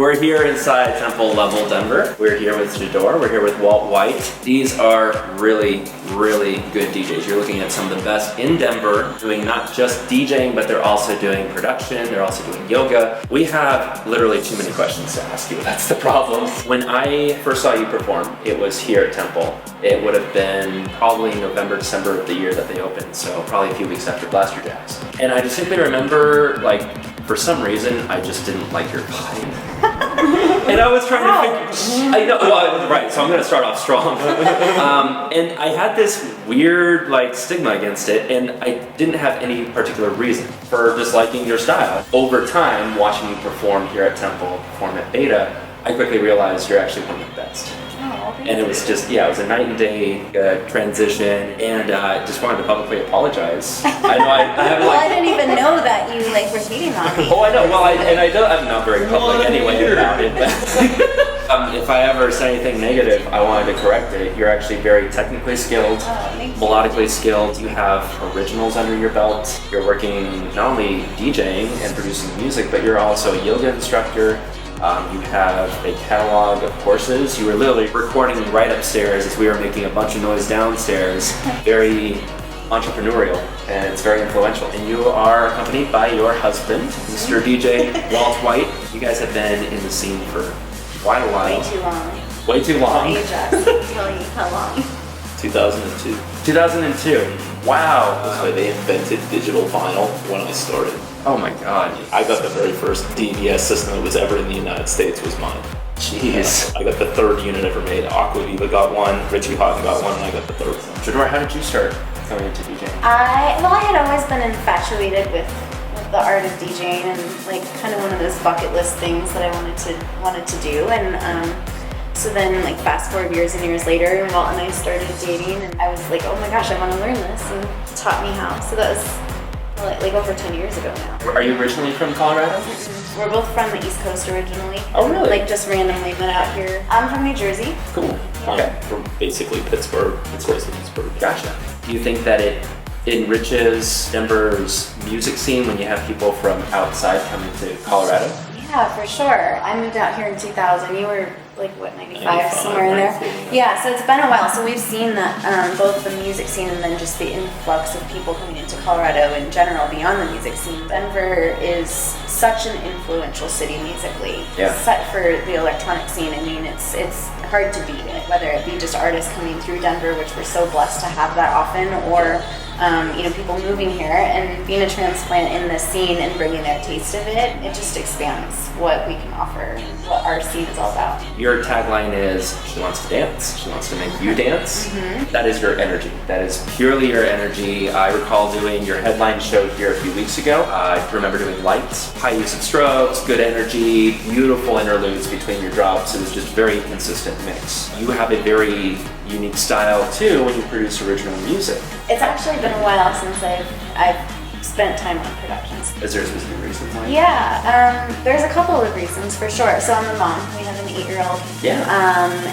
We're here inside Temple Level Denver. We're here with Jador. We're here with Walt White. These are really, really good DJs. You're looking at some of the best in Denver, doing not just DJing, but they're also doing production. They're also doing yoga. We have literally too many questions to ask you. That's the problem. When I first saw you perform, it was here at Temple. It would have been probably November, December of the year that they opened, so probably a few weeks after Blaster Jazz. And I distinctly remember, like, for some reason, I just didn't like your vibe. And I was trying to figure, I know, well, right, so I'm gonna start off strong. And I had this weird, like, stigma against it, and I didn't have any particular reason for disliking your style. Over time, watching you perform here at Temple, perform at Beta, I quickly realized you're actually one of the best. And it was just, it was a night and day transition, and I just wanted to publicly apologize. I know I haven't I didn't even know that you were hating on me. Oh, I know. Well, I'm not very public anyway about it. But if I ever say anything negative, I wanted to correct it. You're actually very technically skilled, melodically skilled. You have originals under your belt. You're working not only DJing and producing music, but you're also a yoga instructor. You have a catalog of courses. You were literally recording right upstairs as we were making a bunch of noise downstairs. Very entrepreneurial, and it's very influential. And you are accompanied by your husband, Mr. DJ Walt White. You guys have been in the scene for quite a while. Way too long. Way too long. Age us. Tell you how long. 2002. 2002. Wow. That's why they invented digital vinyl when I started. Oh my God. I got the very first DVS system that was ever in the United States was mine. Jeez. I got the third unit ever made. Aquaviva got one, Richie Houghton got one, and I got the third one. Jador, how did you start coming into DJing? I had always been infatuated with the art of DJing, and like kind of one of those bucket list things that I wanted to do. And so then, like, fast forward years and years later, Walt and I started dating, and I was like, oh my gosh, I want to learn this, and he taught me how. So that was like over 10 years ago now. Are you originally from Colorado? We're both from the East Coast originally. Oh, really? Like, just randomly met out here. I'm from New Jersey. Cool. Okay. From basically Pittsburgh. It's close to Pittsburgh. Gotcha. Do you think that it enriches Denver's music scene when you have people from outside coming to Colorado? Yeah, for sure. I moved out here in 2000. You were like, what, 95, somewhere in there? 94. Yeah, so it's been a while. So we've seen that both the music scene and then just the influx of people coming into Colorado in general beyond the music scene. Denver is such an influential city musically. Yeah. Set for the electronic scene. I mean, it's hard to beat it, whether it be just artists coming through Denver, which we're so blessed to have that often, or people moving here and being a transplant in this scene and bringing their taste of it. It just expands what we can offer and what our scene is all about. Your tagline is, she wants to dance. She wants to make you dance. Mm-hmm. That is your energy. That is purely your energy. I recall doing your headline show here a few weeks ago. I remember doing lights, high use of strokes, good energy, beautiful interludes between your drops. It was just very consistent mix. You have a very unique style too when you produce original music. It's actually been a while since I've spent time on productions. Is there a specific reason why? Yeah, there's a couple of reasons for sure. So I'm a mom. We have an 8-year-old. Yeah.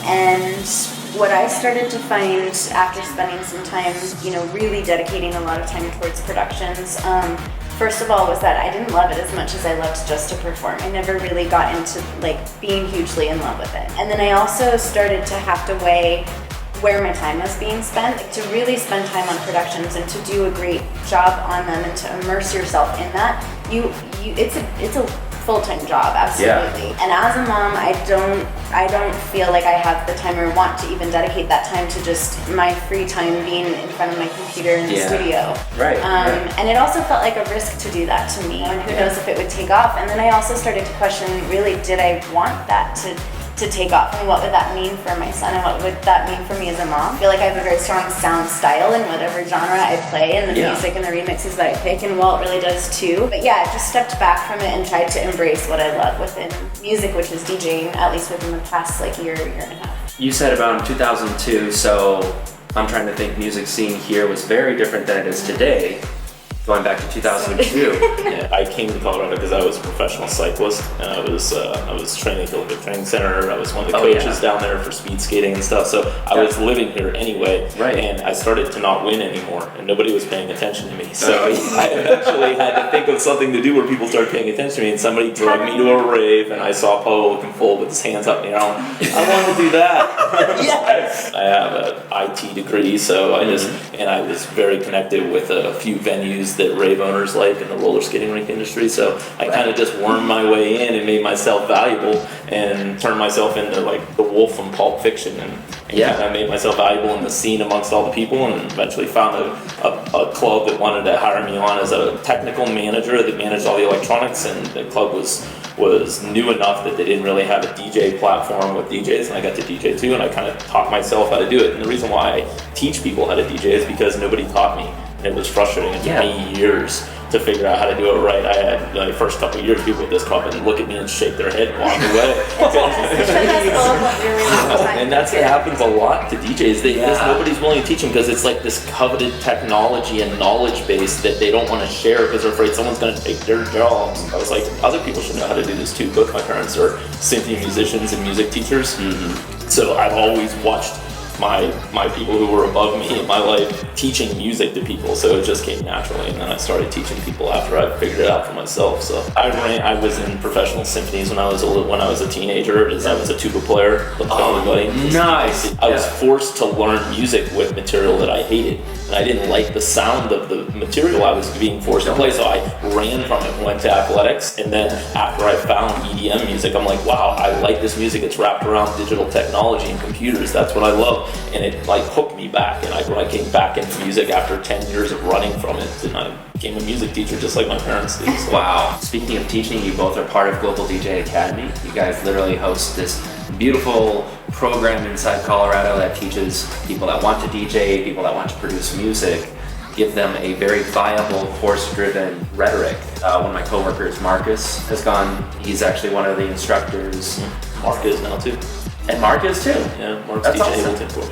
And what I started to find after spending some time, really dedicating a lot of time towards productions, first of all was that I didn't love it as much as I loved just to perform. I never really got into being hugely in love with it. And then I also started to have to weigh where my time was being spent, to really spend time on productions and to do a great job on them and to immerse yourself in that. It's a full-time job, absolutely. Yeah. And as a mom, I don't feel like I have the time or want to even dedicate that time to just my free time being in front of my computer in the studio. Right. And it also felt like a risk to do that to me. And who knows if it would take off. And then I also started to question, really, did I want that to take off, and what would that mean for my son, and what would that mean for me as a mom? I feel like I have a very strong sound style in whatever genre I play, and the music and the remixes that I pick, and Walt really does too. But yeah, I just stepped back from it and tried to embrace what I love within music, which is DJing, at least within the past year and a half. You said about 2002, so I'm trying to think music scene here was very different than it is today. going back to 2002. Yeah, I came to Colorado because I was a professional cyclist, and I was training at the Olympic Training Center. I was one of the coaches down there for speed skating and stuff. So I was living here anyway, and I started to not win anymore, and nobody was paying attention to me. So I eventually had to think of something to do where people started paying attention to me, and somebody drugged me to a rave, and I saw Paul looking full with his hands up in the air. I want to do that. Yes. I have an IT degree, so I was very connected with a few venues that rave owners like in the roller skating rink industry. So I kind of just wormed my way in and made myself valuable and turned myself into like the wolf from Pulp Fiction, and kind of made myself valuable in the scene amongst all the people, and eventually found a club that wanted to hire me on as a technical manager that managed all the electronics, and the club was new enough that they didn't really have a DJ platform with DJs, and I got to DJ too, and I kind of taught myself how to do it. And the reason why I teach people how to DJ is because nobody taught me. And it was frustrating. It took me years to figure out how to do it right. I had the first couple of years, people would just come up and look at me and shake their head and walk away. And that's what happens a lot to DJs. Nobody's willing to teach them because it's like this coveted technology and knowledge base that they don't want to share because they're afraid someone's going to take their jobs. I was like, other people should know how to do this too. Both my parents are symphony musicians and music teachers. So I've always watched my people who were above me in my life teaching music to people, so it just came naturally, and then I started teaching people after I figured it out for myself. So I was in professional symphonies when I was a teenager. I was a tuba player. Nice. I was forced to learn music with material that I hated, and I didn't like the sound of the material I was being forced to play, so I ran from it and went to athletics. And then after I found EDM music, I'm like, wow, I like this music. It's wrapped around digital technology and computers. That's what I love. And it like hooked me back, and when I came back into music after 10 years of running from it, and I became a music teacher just like my parents did. So. Wow. Speaking of teaching, you both are part of Global DJ Academy. You guys literally host this beautiful program inside Colorado that teaches people that want to DJ, people that want to produce music, give them a very viable, course-driven rhetoric. One of my coworkers, Marcus, has gone. He's actually one of the instructors. Mark is now too. And Mark is too. Yeah, Mark's That's DJ awesome. Temple.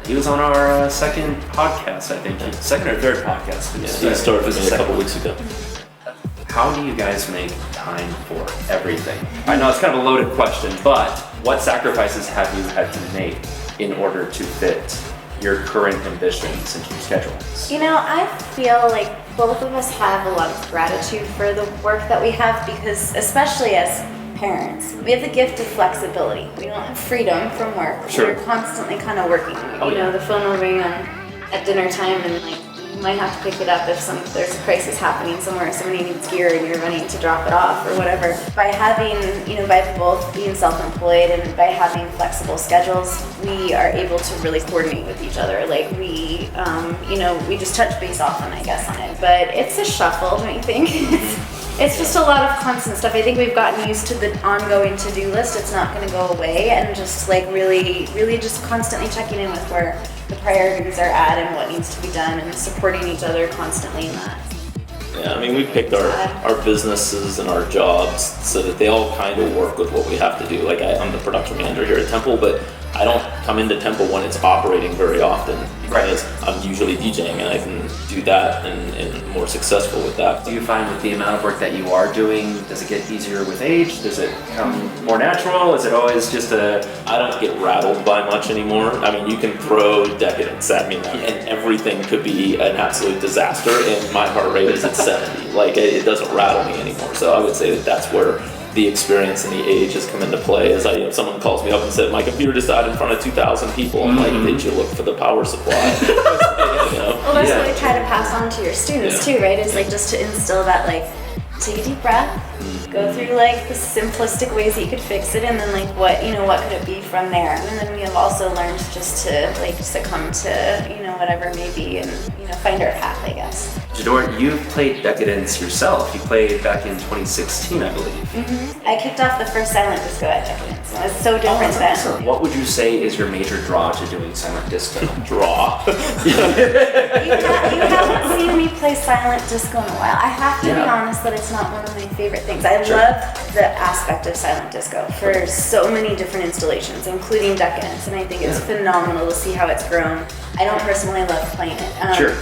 He was on our second podcast, I think. Second or third podcast. He started with me a couple weeks ago. How do you guys make time for everything? I know it's kind of a loaded question, but what sacrifices have you had to make in order to fit your current ambitions into your schedules? You know, I feel like both of us have a lot of gratitude for the work that we have because, especially as parents, we have the gift of flexibility. We don't have freedom from work. Sure. We're constantly kind of working. You know, the phone will ring at dinner time, and like you might have to pick it up if there's a crisis happening somewhere, somebody needs gear and you're running to drop it off or whatever. By having, by both being self-employed and by having flexible schedules, we are able to really coordinate with each other. Like we just touch base often, I guess, on it. But it's a shuffle, don't you think? It's just a lot of constant stuff. I think we've gotten used to the ongoing to-do list. It's not going to go away, and just like really, really just constantly checking in with where the priorities are at and what needs to be done, and supporting each other constantly in that. Yeah, I mean, we picked our businesses and our jobs so that they all kind of work with what we have to do. Like I'm the production manager here at Temple, but I don't come into Temple when it's operating very often because I'm usually DJing, and I can do that and more successful with that. Do you find with the amount of work that you are doing, does it get easier with age? Does it come more natural? Is it always just I don't get rattled by much anymore. I mean, you can throw decadence at me now, and everything could be an absolute disaster, and my heart rate is at 70. Like, it doesn't rattle me anymore. So I would say that's where the experience and the age has come into play. As someone calls me up and said, my computer just died in front of 2,000 people. I'm like, did you look for the power supply? Well, that's what we try to pass on to your students too, right? Is like just to instill that, like, take a deep breath, go through like the simplistic ways that you could fix it, and then like what could it be from there? And then we have also learned just to like succumb to whatever it may be, and find our path, I guess. Jador, you've played Decadence yourself. You played back in 2016, I believe. Mm-hmm. I kicked off the first silent disco at Decadence. It was so different then. Awesome. What would you say is your major draw to doing silent disco? Draw. You haven't seen me play silent disco in a while. I have to be honest that it's not one of my favorite things. I love the aspect of silent disco for so many different installations, including Decadence, and I think it's phenomenal to see how it's grown. I don't personally love playing it. Sure.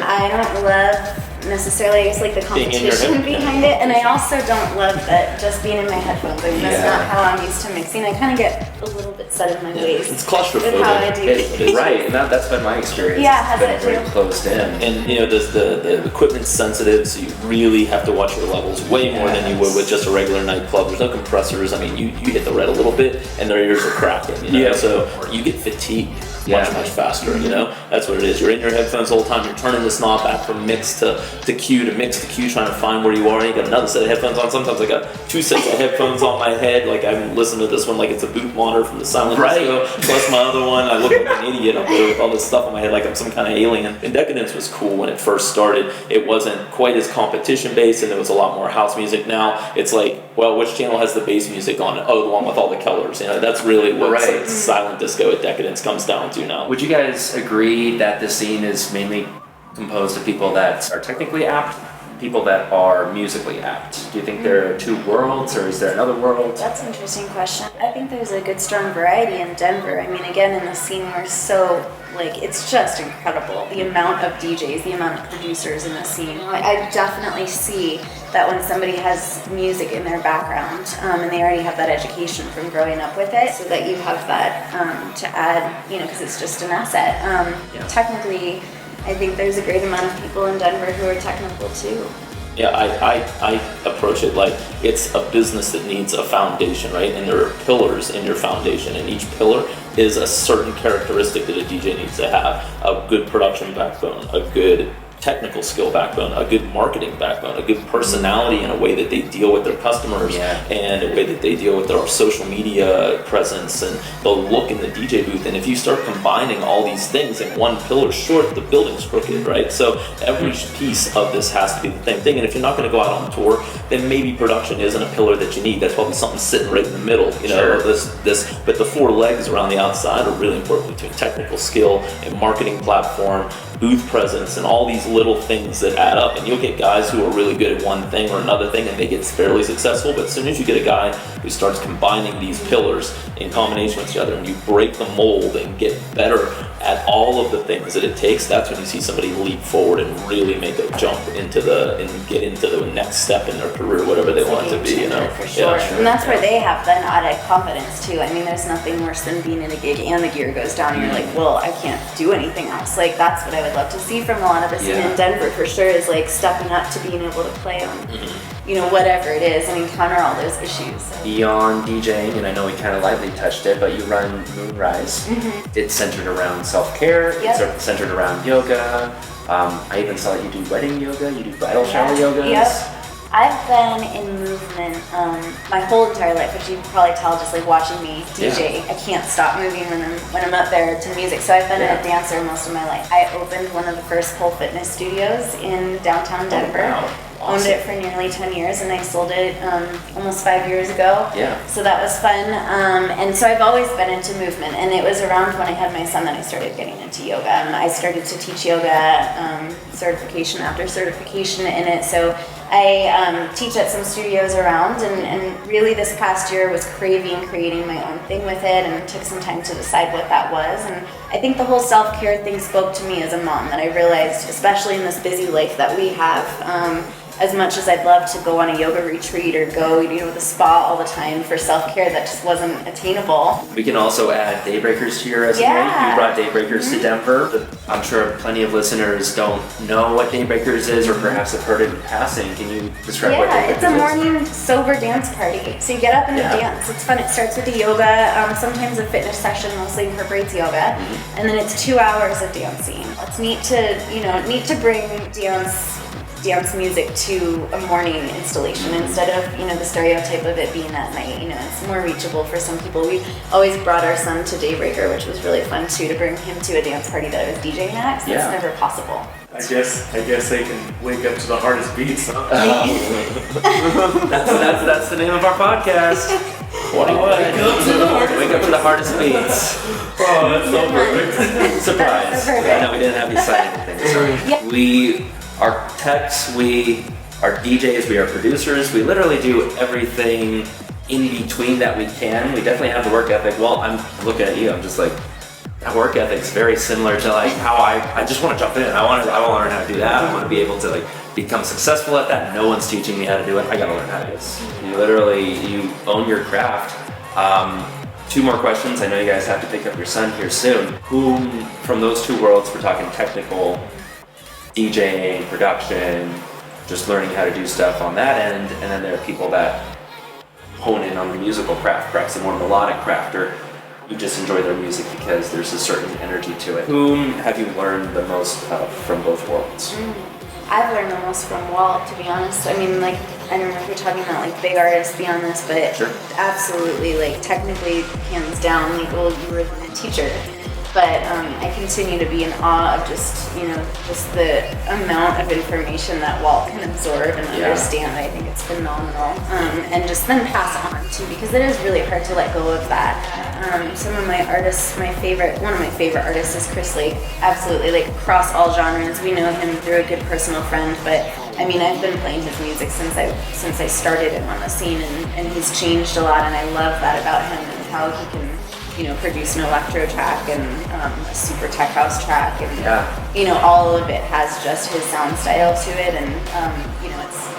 I don't love necessarily, I guess, like the competition behind it. And I also don't love that just being in my headphones. Like, that's not how I'm used to mixing. I kind of get a little bit set in my ways. It's claustrophobic. With how I do. Right, and that's been my experience. Yeah, has it's been it very closed in. And you know, the equipment's sensitive, so you really have to watch your levels way more than you would with just a regular nightclub. There's no compressors. I mean, you hit the red a little bit, and their ears are cracking. You know? So you get fatigued much faster. You know, that's what it is. You're in your headphones the whole time. You're turning this knob back from mix to cue to mix to cue, trying to find where you are. And you got another set of headphones on. Sometimes I got 2 sets of headphones on my head. Like I'm listening to this one like it's a boot monitor from the silent disco, plus my other one. I look like an idiot up there with all this stuff on my head, like I'm some kind of alien. And Decadence was cool when it first started. It wasn't quite as competition based, and there was a lot more house music. Now it's like, well, which channel has the bass music on it? Oh, the one with all the colors. You know, that's really what silent disco at Decadence comes down to now. Would you guys agree that the scene is mainly composed of people that are technically apt, people that are musically apt? Do you think there are 2 worlds, or is there another world? That's an interesting question. I think there's a good strong variety in Denver. I mean, again, in the scene we're so, like, it's just incredible. The amount of DJs, the amount of producers in the scene. I definitely see that when somebody has music in their background, and they already have that education from growing up with it, so that you have that to add, you know, because it's just an asset. Technically, I think there's a great amount of people in Denver who are technical too. Yeah, I approach it like it's a business that needs a foundation, right? And there are pillars in your foundation, and each pillar is a certain characteristic that a DJ needs to have. A good production backbone, a good technical skill backbone, a good marketing backbone, a good personality in a way that they deal with their customers, and a way that they deal with their social media presence and the look in the DJ booth. And if you start combining all these things in one pillar short, the building's crooked, right? So every piece of this has to be the same thing. And if you're not going to go out on tour, then maybe production isn't a pillar that you need. That's probably something sitting right in the middle, you know, but the 4 legs around the outside are really important, between technical skill and marketing platform, booth presence, and all these little things that add up. And you'll get guys who are really good at one thing or another thing, and they get fairly successful. But as soon as you get a guy who starts combining these pillars in combination with each other, and you break the mold and get better at all of the things that it takes, that's when you see somebody leap forward and really make a jump into and get into the next step in their career, whatever they want it to be, you know. For sure. And that's where they have then added confidence too. I mean, there's nothing worse than being in a gig and the gear goes down and you're like, well, I can't do anything else. Like, that's what I would love to see from a lot of the scene in Denver for sure, is like stepping up to being able to play on you know, whatever it is, and encounter all those issues. So. Beyond DJing, and I know we kind of lightly touched it, but you run Moonrise. It's centered around self-care, it's centered around yoga. I even saw that you do wedding yoga, you do bridal shower yogas. Yep. I've been in movement my whole entire life, which you can probably tell just like watching me DJ. I can't stop moving when I'm up there to music. So I've been a dancer most of my life. I opened one of the first pole fitness studios in downtown Denver. Wow. Owned it for nearly 10 years, and I sold it almost 5 years ago. So that was fun. And so I've always been into movement, and it was around when I had my son that I started getting into yoga. I started to teach yoga, certification after certification in it. So I teach at some studios around, and really this past year was craving creating my own thing with it, and took some time to decide what that was. And I think the whole self-care thing spoke to me as a mom, that I realized, especially in this busy life that we have, as much as I'd love to go on a yoga retreat or go, you know, to the spa all the time for self-care, that just wasn't attainable. We can also add Daybreakers to your resume. You brought Daybreakers to Denver. I'm sure plenty of listeners don't know what Daybreakers is, or perhaps have heard it in passing. Can you describe what Daybreakers is? It's a morning sober dance party. So you get up and you dance. It's fun. It starts with the yoga. Sometimes a fitness session mostly incorporates yoga. And then it's 2 hours of dancing. It's neat to bring dance music to a morning installation instead of, you know, the stereotype of it being at night. You know, it's more reachable for some people. We always brought our son to Daybreaker, which was really fun too, to bring him to a dance party that I was DJing at. That's never possible. I guess they can wake up to the hardest beats, huh? That's the name of our podcast. Wake up to the hardest beats. Oh, that's so perfect. Surprise. No, we didn't have you sign anything. We are techs, we are DJs, we are producers. We literally do everything in between that we can. We definitely have the work ethic. Well, I'm looking at you, I'm just like, that work ethic's very similar to like how I just want to jump in. I want to learn how to do that. I want to be able to like become successful at that. No one's teaching me how to do it. I gotta learn how to do this. You own your craft. 2 more questions. I know you guys have to pick up your son here soon. Who, from those 2 worlds, we're talking technical, DJing, production, just learning how to do stuff on that end, and then there are people that hone in on the musical craft, perhaps a more melodic craft, or you just enjoy their music because there's a certain energy to it. Whom have you learned the most from both worlds? I've learned the most from Walt, to be honest. I mean, like, I don't know if you're talking about like big artists beyond this, but sure. Absolutely, like technically, hands down, like, well, you were the teacher. But I continue to be in awe of just the amount of information that Walt can absorb and understand. I think it's phenomenal. And just then pass on too, because it is really hard to let go of that. Some of my artists, one of my favorite artists is Chris Lake. Absolutely, like across all genres. We know him through a good personal friend, but I mean, I've been playing his music since I started him on the scene, and he's changed a lot, and I love that about him and how he can produce an electro track and a super tech house track, and all of it has just his sound style to it, and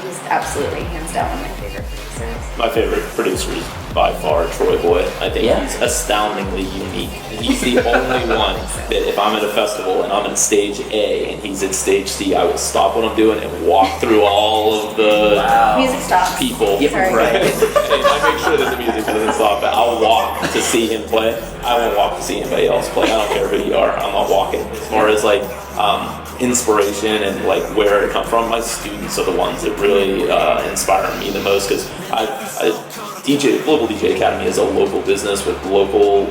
he's absolutely hands down one of my favorite producers. My favorite producer is by far Troy Boy. I think he's astoundingly unique. He's the only one that if I'm at a festival and I'm in stage A and he's at stage C, I will stop what I'm doing and walk through all of the music stops. People. Yeah, right. And I make sure that the music doesn't stop, but I'll walk to see him play. I won't walk to see anybody else play. I don't care who you are. I'm not walking. As far as like inspiration and like where it comes from, my students are the ones that really inspire me the most, because Global DJ Academy is a local business with local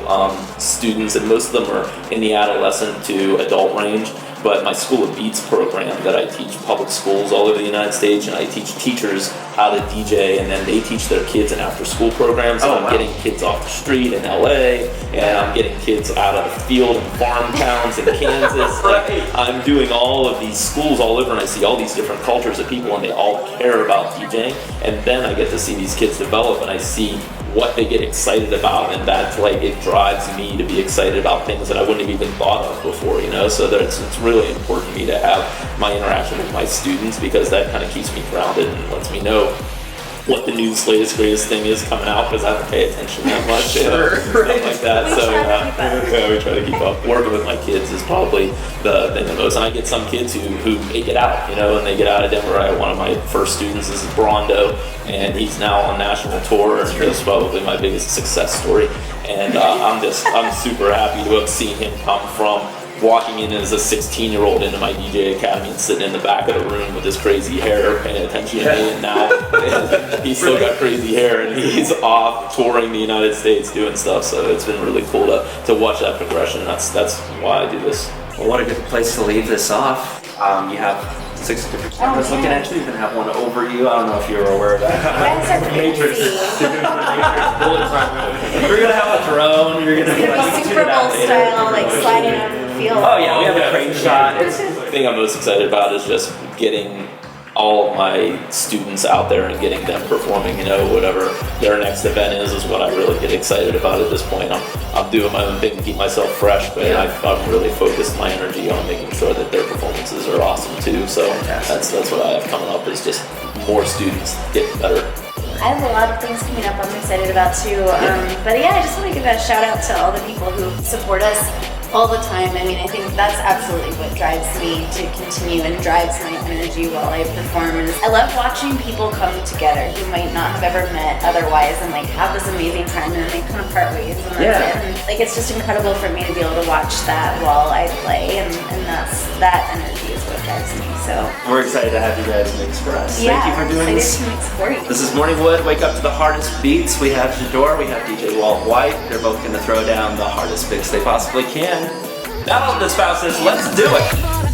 students, and most of them are in the adolescent to adult range. But my School of Beats program that I teach public schools all over the United States, and I teach teachers how to DJ, and then they teach their kids in after-school programs. And I'm getting kids off the street in LA, and I'm getting kids out of the field in farm towns in Kansas. I'm doing all of these schools all over, and I see all these different cultures of people, and they all care about DJing. And then I get to see these kids develop, and I see what they get excited about, and that's like, it drives me to be excited about things that I wouldn't have even thought of before, so that it's really important to me to have my interaction with my students, because that kind of keeps me grounded and lets me know what the newest, latest, greatest thing is coming out, because I don't pay attention that much, stuff like that. We try to keep up. Working with my kids is probably the thing the most. And I get some kids who make it out, and they get out of Denver. One of my first students is Brondo, and he's now on national tour, and he's probably my biggest success story. And I'm super happy to have seen him come from walking in as a 16-year-old into my DJ Academy and sitting in the back of the room with his crazy hair, paying attention to me, and now he's still got crazy hair, and he's off touring the United States doing stuff. So it's been really cool to watch that progression. That's why I do this. Well, what a good place to leave this off. You have 6 different cameras looking at you. You're gonna have one over you. I don't know if you were aware of that. Matrix. We're gonna have a drone. You're gonna be like Super Bowl style, like sliding over the field. Oh yeah, we have a crane shot. The thing I'm most excited about is just getting all of my students out there and getting them performing, whatever their next event is what I really get excited about at this point. I'm doing my own thing to keep myself fresh, but I've really focused my energy on making sure that their performances are awesome too. So that's what I have coming up, is just more students getting better. I have a lot of things coming up I'm excited about too. But I just want to give a shout out to all the people who support us all the time. I mean, I think that's absolutely what drives me to continue and drives my energy while I perform. And I love watching people come together who might not have ever met otherwise and like have this amazing time, and then they kind of part ways, and that's it. And like, it's just incredible for me to be able to watch that while I play, and that energy is what drives me. So we're excited to have you guys mix for us. Thank you for doing this. This is Morningwood. Wake up to the hardest beats. We have Jador, we have DJ Walt White. They're both going to throw down the hardest mix they possibly can. That'll espouse this. Let's do it.